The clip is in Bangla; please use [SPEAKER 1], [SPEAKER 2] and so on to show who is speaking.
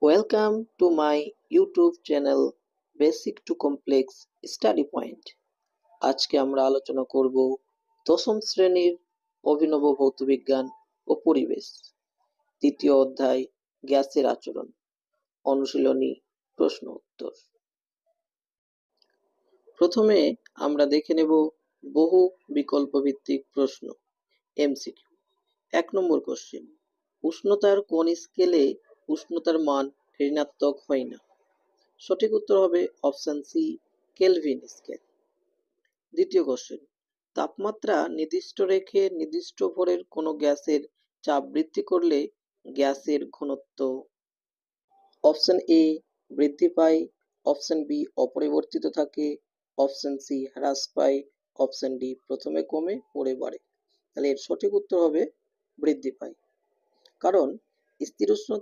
[SPEAKER 1] Welcome to my YouTube channel Basic to Complex Study Point. আজকে আমরা আলোচনা করব দশম শ্রেণীর অভিনব ভৌতবিজ্ঞান ও পরিবেশ তৃতীয় অধ্যায় গ্যাসের আচরণ অনুশীলনী প্রশ্ন উত্তর। প্রথমে আমরা দেখে নেব বহু বিকল্প ভিত্তিক প্রশ্ন এমসিকিউ। 1 নম্বর কোশ্চেন, উষ্ণতার কোন স্কেলে উষ্ণতার মান ঋণাত্মক হয় না? সঠিক উত্তর হবে অপশন সি, কেলভিন স্কেল। দ্বিতীয় কোশ্চেন, তাপমাত্রা নির্দিষ্ট রেখে নির্দিষ্ট ভরের কোনো গ্যাসের চাপ বৃদ্ধি করলে গ্যাসের ঘনত্ব অপশন এ বৃদ্ধি পায়, অপশন বি অপরিবর্তিত থাকে, অপশন সি হ্রাস পায়, অপশন ডি প্রথমে কমে পরে বাড়ে। তাহলে এর সঠিক উত্তর হবে বৃদ্ধি পায়, কারণ স্থির উষ্ণতা